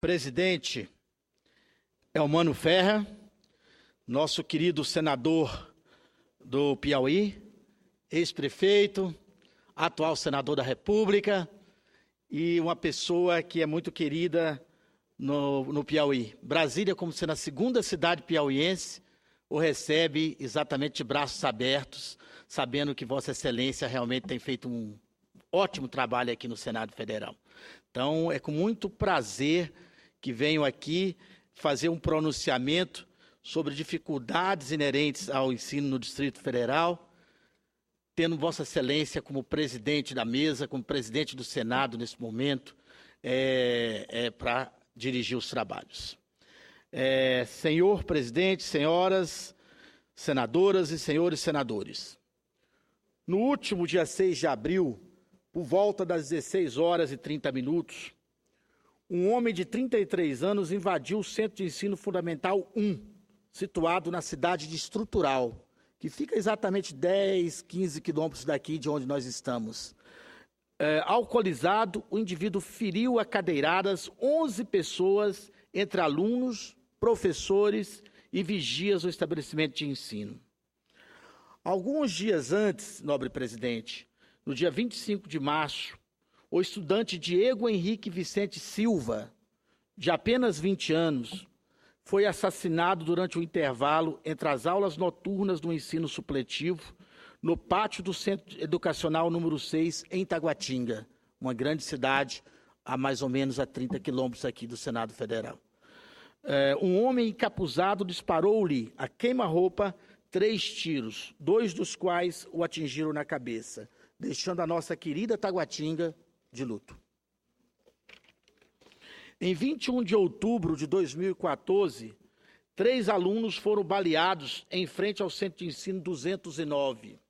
Presidente Elmano Ferrer, nosso querido senador do Piauí, ex-prefeito, atual senador da República e uma pessoa que é muito querida no Piauí. Brasília, como sendo a segunda cidade piauiense, o recebe exatamente de braços abertos, sabendo que Vossa Excelência realmente tem feito um ótimo trabalho aqui no Senado Federal. Então, é com muito prazer que venho aqui fazer um pronunciamento sobre dificuldades inerentes ao ensino no Distrito Federal, tendo Vossa Excelência como presidente da mesa, como presidente do Senado nesse momento, para dirigir os trabalhos. Senhor presidente, senhoras senadoras e senhores senadores, no último dia 6 de abril, por volta das 16 horas e 30 minutos, um homem de 33 anos invadiu o Centro de Ensino Fundamental 1, situado na cidade de Estrutural, que fica exatamente 10, 15 quilômetros daqui de onde nós estamos. Alcoolizado, o indivíduo feriu a cadeiradas 11 pessoas, entre alunos, professores e vigias do estabelecimento de ensino. Alguns dias antes, nobre presidente, no dia 25 de março, o estudante Diego Henrique Vicente Silva, de apenas 20 anos, foi assassinado durante o intervalo entre as aulas noturnas do ensino supletivo no pátio do Centro Educacional número 6, em Taguatinga, uma grande cidade a mais ou menos a 30 quilômetros aqui do Senado Federal. Um homem encapuzado disparou-lhe a queima-roupa 3 tiros, 2 dos quais o atingiram na cabeça, deixando a nossa querida Taguatinga de luto. Em 21 de outubro de 2014, 3 alunos foram baleados em frente ao Centro de Ensino 209,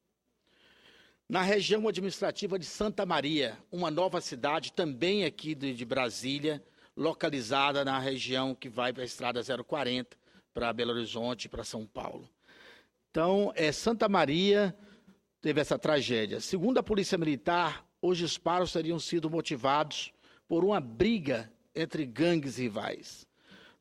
na região administrativa de Santa Maria, uma nova cidade também aqui de Brasília, localizada na região que vai para a Estrada 040, para Belo Horizonte e para São Paulo. Então, Santa Maria teve essa tragédia. Segundo a Polícia Militar, os disparos teriam sido motivados por uma briga entre gangues rivais.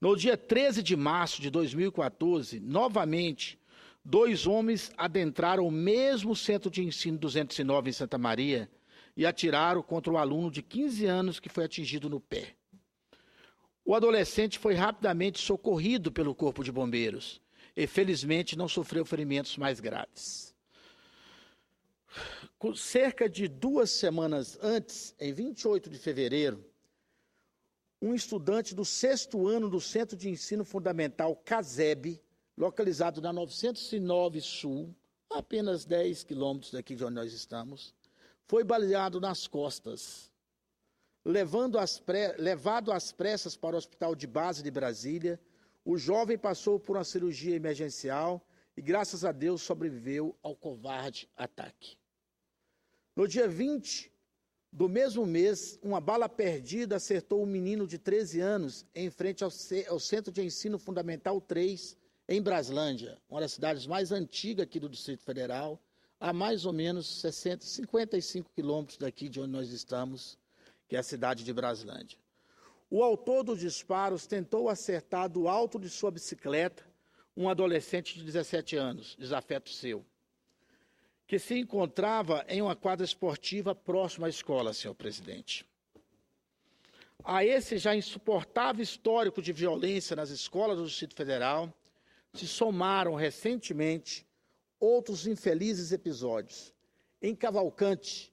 No dia 13 de março de 2014, novamente, 2 homens adentraram o mesmo Centro de Ensino 209 em Santa Maria e atiraram contra o aluno de 15 anos que foi atingido no pé. O adolescente foi rapidamente socorrido pelo Corpo de Bombeiros e, felizmente, não sofreu ferimentos mais graves. Cerca de 2 semanas antes, em 28 de fevereiro, um estudante do 6º ano do Centro de Ensino Fundamental CASEB, localizado na 909 Sul, a apenas 10 quilômetros daqui de onde nós estamos, foi baleado nas costas. Levado às pressas para o Hospital de Base de Brasília, o jovem passou por uma cirurgia emergencial e, graças a Deus, sobreviveu ao covarde ataque. No dia 20 do mesmo mês, uma bala perdida acertou um menino de 13 anos em frente ao Centro de Ensino Fundamental 3, em Braslândia, uma das cidades mais antigas aqui do Distrito Federal, a mais ou menos 55 quilômetros daqui de onde nós estamos, que é a cidade de Braslândia. O autor dos disparos tentou acertar do alto de sua bicicleta um adolescente de 17 anos, desafeto seu, que se encontrava em uma quadra esportiva próxima à escola, senhor presidente. A esse já insuportável histórico de violência nas escolas do Distrito Federal, se somaram recentemente outros infelizes episódios. Em Cavalcante,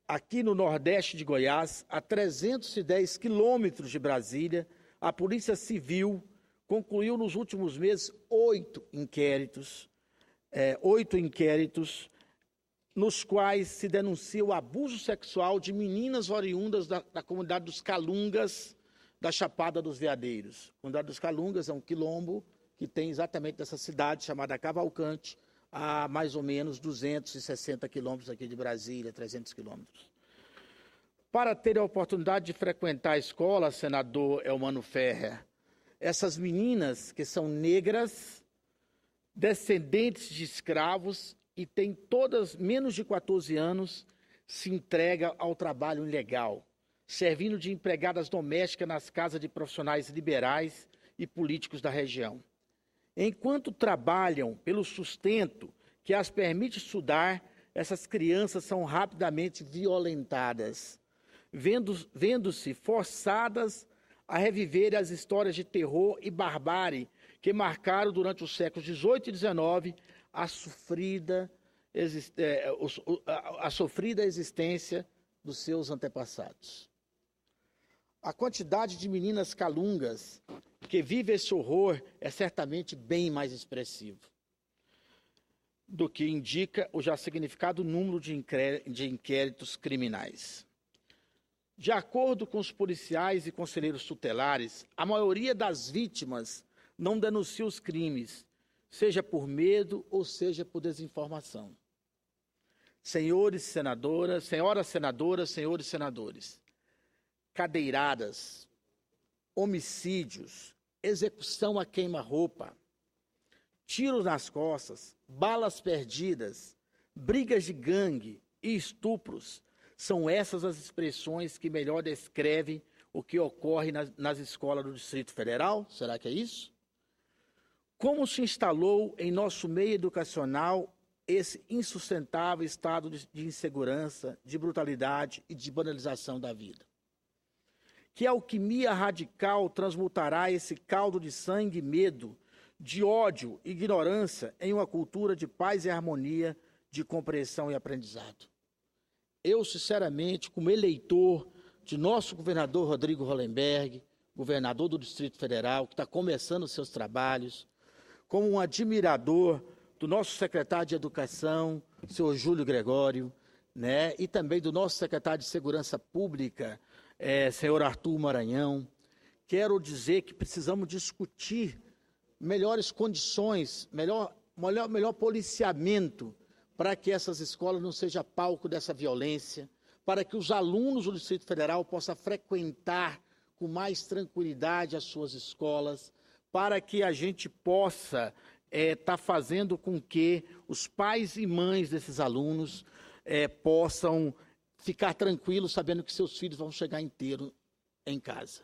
aqui no Nordeste de Goiás, a 310 quilômetros de Brasília, a Polícia Civil concluiu nos últimos meses 8 inquéritos, nos quais se denuncia o abuso sexual de meninas oriundas da comunidade dos Calungas, da Chapada dos Veadeiros. A comunidade dos Calungas é um quilombo que tem exatamente dessa cidade chamada Cavalcante, a mais ou menos 260 quilômetros aqui de Brasília, 300 quilômetros. Para ter a oportunidade de frequentar a escola, senador Elmano Ferrer, essas meninas que são negras, descendentes de escravos e têm todas menos de 14 anos, se entregam ao trabalho ilegal, servindo de empregadas domésticas nas casas de profissionais liberais e políticos da região. Enquanto trabalham pelo sustento que as permite estudar, essas crianças são rapidamente violentadas, vendo-se forçadas a reviver as histórias de terror e barbárie que marcaram durante os séculos XVIII e XIX a sofrida existência dos seus antepassados. A quantidade de meninas calungas que vivem esse horror é certamente bem mais expressivo do que indica o já significado número de inquéritos criminais. De acordo com os policiais e conselheiros tutelares, a maioria das vítimas não denuncia os crimes, seja por medo ou seja por desinformação. Senhoras senadoras, senhores senadores, cadeiradas, homicídios, execução a queima-roupa, tiros nas costas, balas perdidas, brigas de gangue e estupros, são essas as expressões que melhor descrevem o que ocorre nas escolas do Distrito Federal? Será que é isso? Como se instalou em nosso meio educacional esse insustentável estado de insegurança, de brutalidade e de banalização da vida? Que alquimia radical transmutará esse caldo de sangue e medo, de ódio e ignorância em uma cultura de paz e harmonia, de compreensão e aprendizado? Eu, sinceramente, como eleitor de nosso governador Rodrigo Hollenberg, governador do Distrito Federal, que está começando os seus trabalhos, como um admirador do nosso secretário de Educação, senhor Júlio Gregório, né, e também do nosso secretário de Segurança Pública, senhor Arthur Maranhão, quero dizer que precisamos discutir melhores condições, melhor policiamento, para que essas escolas não sejam palco dessa violência, para que os alunos do Distrito Federal possam frequentar com mais tranquilidade as suas escolas, para que a gente possa estar fazendo com que os pais e mães desses alunos possam ficar tranquilos, sabendo que seus filhos vão chegar inteiros em casa.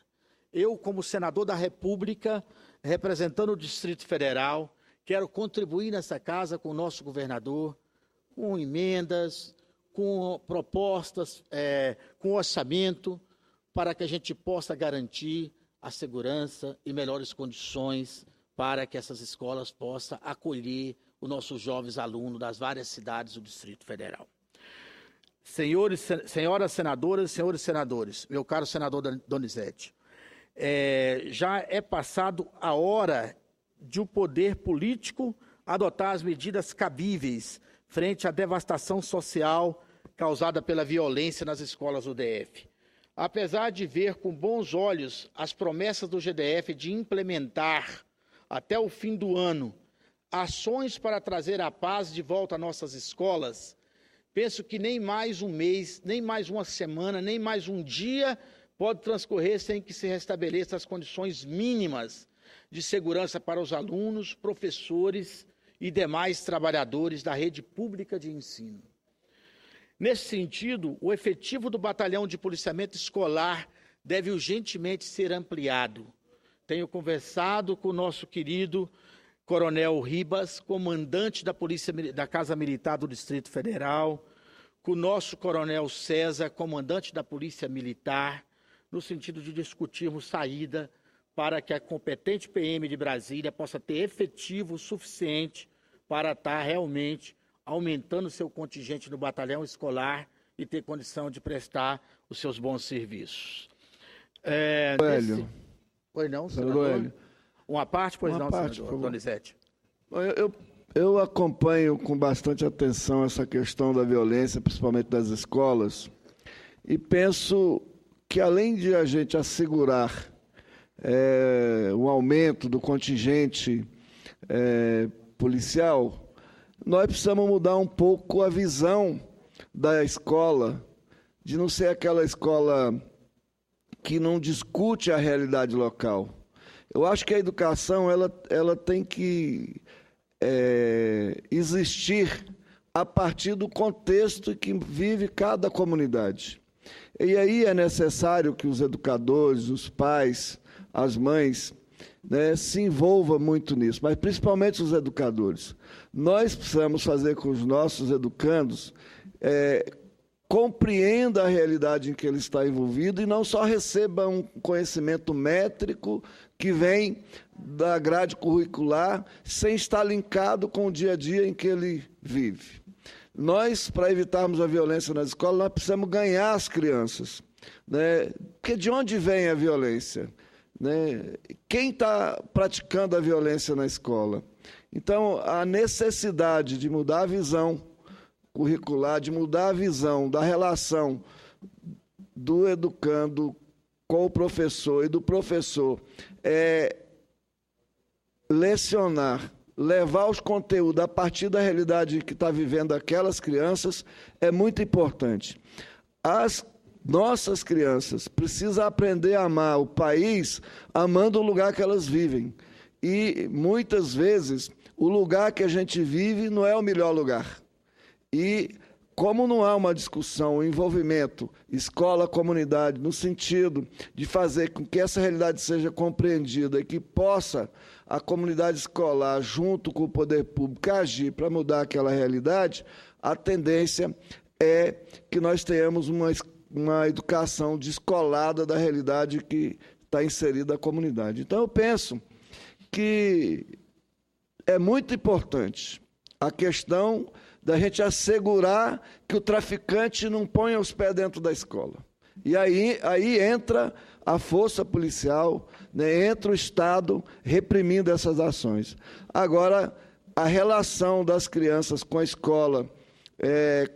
Eu, como senador da República, representando o Distrito Federal, quero contribuir nessa casa com o nosso governador, com emendas, com propostas, com orçamento, para que a gente possa garantir a segurança e melhores condições para que essas escolas possam acolher os nossos jovens alunos das várias cidades do Distrito Federal. Senhoras senadoras, senhores senadores, meu caro senador Donizete, já é passado a hora de o poder político adotar as medidas cabíveis frente à devastação social causada pela violência nas escolas do DF. Apesar de ver com bons olhos as promessas do GDF de implementar, até o fim do ano, ações para trazer a paz de volta às nossas escolas, penso que nem mais um mês, nem mais uma semana, nem mais um dia pode transcorrer sem que se restabeleçam as condições mínimas de segurança para os alunos, professores e demais trabalhadores da rede pública de ensino. Nesse sentido, o efetivo do Batalhão de Policiamento Escolar deve urgentemente ser ampliado. Tenho conversado com o nosso querido Coronel Ribas, comandante da Casa Militar do Distrito Federal, com o nosso Coronel César, comandante da Polícia Militar, no sentido de discutirmos saída para que a competente PM de Brasília possa ter efetivo suficiente para estar realmente aumentando seu contingente no batalhão escolar e ter condição de prestar os seus bons serviços. Pois não, senador? Uma parte, pois não, senador Donizete. Eu acompanho com bastante atenção essa questão da violência, principalmente das escolas, e penso que, além de a gente assegurar um aumento do contingente policial, nós precisamos mudar um pouco a visão da escola, de não ser aquela escola que não discute a realidade local. Eu acho que a educação ela tem que existir a partir do contexto que vive cada comunidade. E aí é necessário que os educadores, os pais, as mães, né, se envolvam muito nisso, mas principalmente os educadores. Nós precisamos fazer com os nossos educandos compreenda a realidade em que ele está envolvido e não só receba um conhecimento métrico que vem da grade curricular sem estar linkado com o dia a dia em que ele vive. Nós, para evitarmos a violência nas escolas, nós precisamos ganhar as crianças, né? Porque de onde vem a violência? Né? Quem está praticando a violência na escola? Então, a necessidade de mudar a visão curricular, de mudar a visão da relação do educando com o professor e do professor lecionar, levar os conteúdos a partir da realidade que está vivendo aquelas crianças é muito importante. As nossas crianças precisam aprender a amar o país amando o lugar que elas vivem. E, muitas vezes, o lugar que a gente vive não é o melhor lugar. E, como não há uma discussão, um envolvimento, escola, comunidade, no sentido de fazer com que essa realidade seja compreendida e que possa a comunidade escolar, junto com o poder público, agir para mudar aquela realidade, a tendência é que nós tenhamos uma educação descolada da realidade que está inserida a comunidade. Então, eu penso que é muito importante a questão da gente assegurar que o traficante não ponha os pés dentro da escola. E aí entra a força policial, né, entra o Estado reprimindo essas ações. Agora, a relação das crianças com a escola,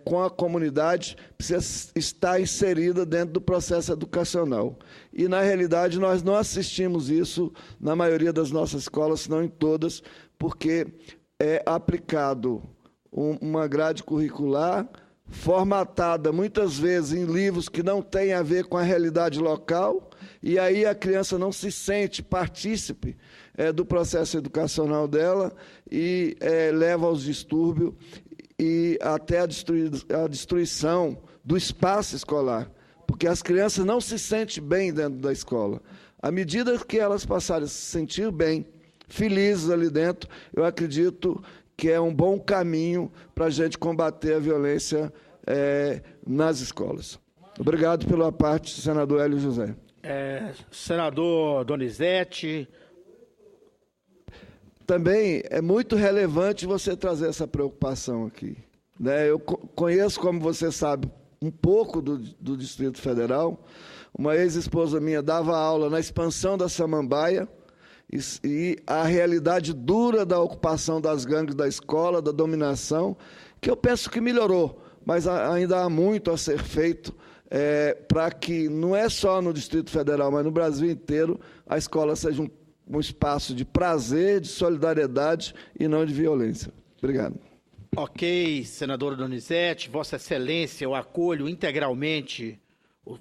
com a comunidade, precisa estar inserida dentro do processo educacional. E, na realidade, nós não assistimos isso na maioria das nossas escolas, se não em todas, porque é aplicado uma grade curricular formatada, muitas vezes, em livros que não têm a ver com a realidade local, e aí a criança não se sente partícipe do processo educacional dela e leva aos distúrbios e até a destruição do espaço escolar, porque as crianças não se sentem bem dentro da escola. À medida que elas passarem a se sentir bem, felizes ali dentro, eu acredito que é um bom caminho para a gente combater a violência nas escolas. Obrigado pela parte, senador Hélio José. Senador Donizete. Também é muito relevante você trazer essa preocupação aqui, né? Eu conheço, como você sabe, um pouco do Distrito Federal. Uma ex-esposa minha dava aula na expansão da Samambaia, e a realidade dura da ocupação das gangues da escola, da dominação, que eu penso que melhorou, mas ainda há muito a ser feito para que, não é só no Distrito Federal, mas no Brasil inteiro, a escola seja um espaço de prazer, de solidariedade e não de violência. Obrigado. Ok, senadora Donizete, Vossa Excelência, eu acolho integralmente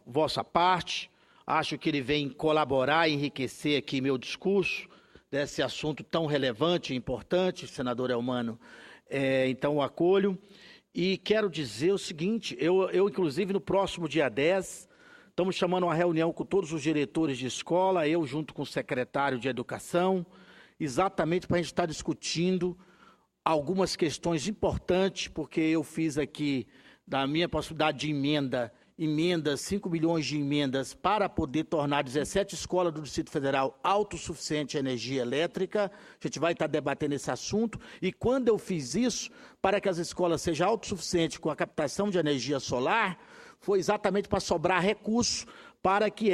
vossa parte. Acho que ele vem colaborar e enriquecer aqui meu discurso desse assunto tão relevante e importante, senador Elmano. Então, eu acolho. E quero dizer o seguinte, eu inclusive, no próximo dia 10, estamos chamando uma reunião com todos os diretores de escola, eu junto com o secretário de Educação, exatamente para a gente estar discutindo algumas questões importantes, porque eu fiz aqui, da minha possibilidade de emendas, 5 milhões de emendas para poder tornar 17 escolas do Distrito Federal autossuficientes em energia elétrica. A gente vai estar debatendo esse assunto. E quando eu fiz isso, para que as escolas sejam autossuficientes com a captação de energia solar, foi exatamente para sobrar recurso para que,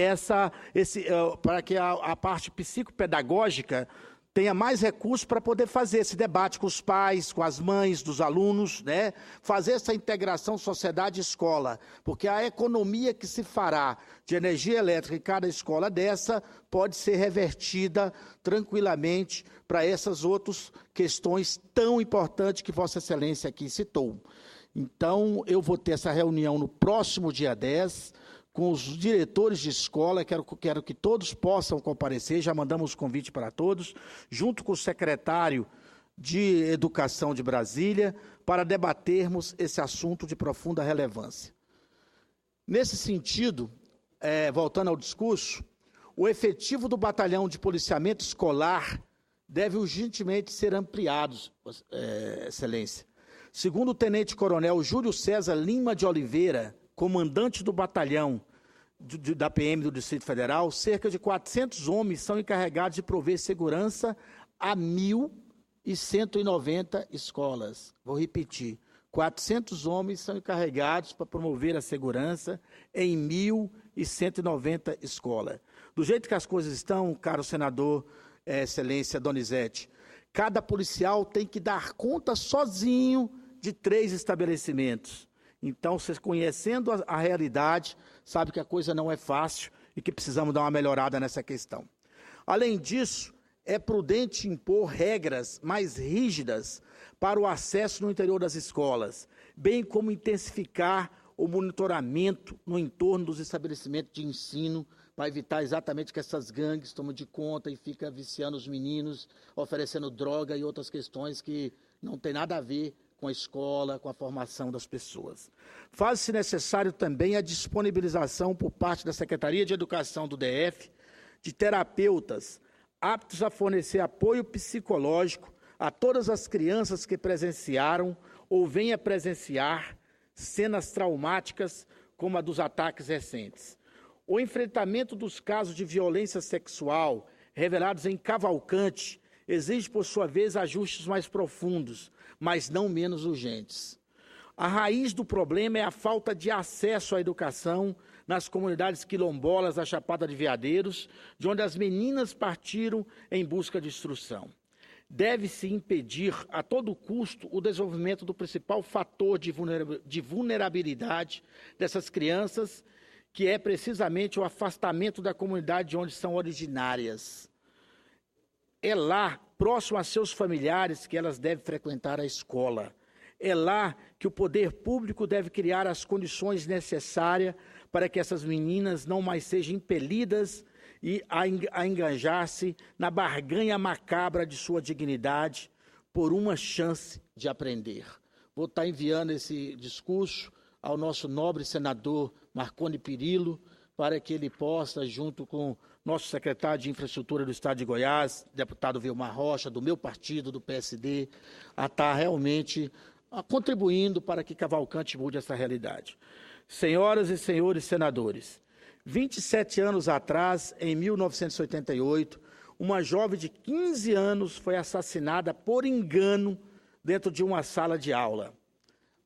a parte psicopedagógica tenha mais recursos para poder fazer esse debate com os pais, com as mães dos alunos, né? Fazer essa integração sociedade-escola, porque a economia que se fará de energia elétrica em cada escola dessa pode ser revertida tranquilamente para essas outras questões tão importantes que Vossa Excelência aqui citou. Então, eu vou ter essa reunião no próximo dia 10, com os diretores de escola, quero que todos possam comparecer, já mandamos o convite para todos, junto com o secretário de Educação de Brasília, para debatermos esse assunto de profunda relevância. Nesse sentido, voltando ao discurso, o efetivo do batalhão de policiamento escolar deve urgentemente ser ampliado, Excelência. Segundo o tenente-coronel Júlio César Lima de Oliveira, comandante do batalhão da PM do Distrito Federal, cerca de 400 homens são encarregados de prover segurança a 1.190 escolas. Vou repetir, 400 homens são encarregados para promover a segurança em 1.190 escolas. Do jeito que as coisas estão, caro senador, Excelência Donizete, cada policial tem que dar conta sozinho de 3 estabelecimentos. Então, vocês conhecendo a realidade, sabe que a coisa não é fácil e que precisamos dar uma melhorada nessa questão. Além disso, é prudente impor regras mais rígidas para o acesso no interior das escolas, bem como intensificar o monitoramento no entorno dos estabelecimentos de ensino, para evitar exatamente que essas gangues tomem de conta e fiquem viciando os meninos, oferecendo droga e outras questões que não tem nada a ver com a escola, com a formação das pessoas. Faz-se necessário também a disponibilização por parte da Secretaria de Educação do DF de terapeutas aptos a fornecer apoio psicológico a todas as crianças que presenciaram ou venham a presenciar cenas traumáticas como a dos ataques recentes. O enfrentamento dos casos de violência sexual revelados em Cavalcante exige, por sua vez, ajustes mais profundos, mas não menos urgentes. A raiz do problema é a falta de acesso à educação nas comunidades quilombolas da Chapada de Veadeiros, de onde as meninas partiram em busca de instrução. Deve-se impedir a todo custo o desenvolvimento do principal fator de vulnerabilidade dessas crianças, que é precisamente o afastamento da comunidade de onde são originárias. É lá, próximo a seus familiares, que elas devem frequentar a escola. É lá que o poder público deve criar as condições necessárias para que essas meninas não mais sejam impelidas a enganjar-se na barganha macabra de sua dignidade por uma chance de aprender. Vou estar enviando esse discurso ao nosso nobre senador Marconi Perillo, para que ele possa, junto com nosso secretário de Infraestrutura do Estado de Goiás, deputado Vilmar Rocha, do meu partido, do PSD, a estar realmente contribuindo para que Cavalcante mude essa realidade. Senhoras e senhores senadores, 27 anos atrás, em 1988, uma jovem de 15 anos foi assassinada por engano dentro de uma sala de aula.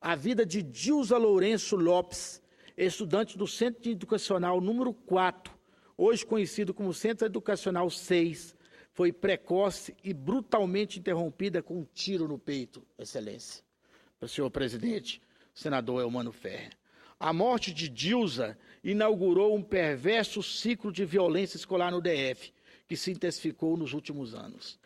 A vida de Dilza Lourenço Lopes, estudante do Centro Educacional número 4, hoje conhecido como Centro Educacional 6, foi precoce e brutalmente interrompida com um tiro no peito, Excelência. Senhor presidente, senador Elmano Ferrer. A morte de Dilza inaugurou um perverso ciclo de violência escolar no DF, que se intensificou nos últimos anos.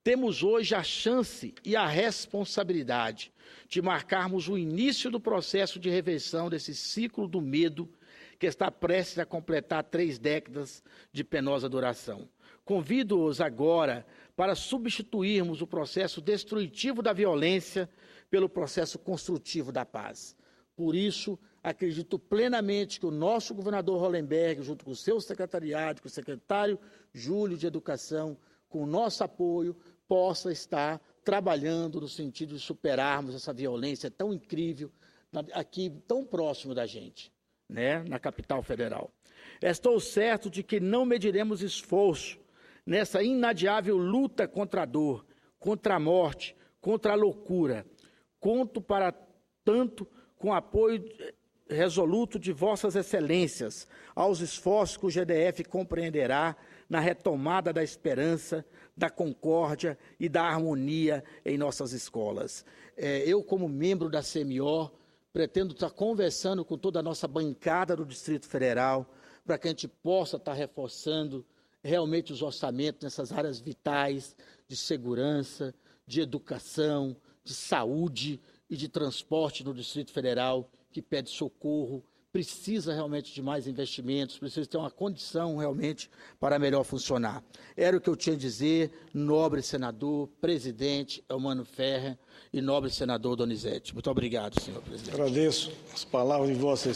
Temos hoje a chance e a responsabilidade de marcarmos o início do processo de reversão desse ciclo do medo que está prestes a completar 3 décadas de penosa duração. Convido-os agora para substituirmos o processo destrutivo da violência pelo processo construtivo da paz. Por isso, acredito plenamente que o nosso governador Hollenberg, junto com o seu secretariado, com o secretário Júlio de Educação, com o nosso apoio, possa estar trabalhando no sentido de superarmos essa violência tão incrível, aqui tão próximo da gente, né, na capital federal. Estou certo de que não mediremos esforço nessa inadiável luta contra a dor, contra a morte, contra a loucura. Conto, para tanto, com o apoio resoluto de vossas excelências aos esforços que o GDF compreenderá na retomada da esperança, da concórdia e da harmonia em nossas escolas. Eu, como membro da CMO, pretendo estar conversando com toda a nossa bancada do Distrito Federal para que a gente possa estar reforçando realmente os orçamentos nessas áreas vitais de segurança, de educação, de saúde e de transporte no Distrito Federal, que pede socorro, precisa realmente de mais investimentos, precisa ter uma condição realmente para melhor funcionar. Era o que eu tinha a dizer, nobre senador, presidente Elmano Ferrer e nobre senador Donizete. Muito obrigado, senhor presidente. Agradeço as palavras de vossa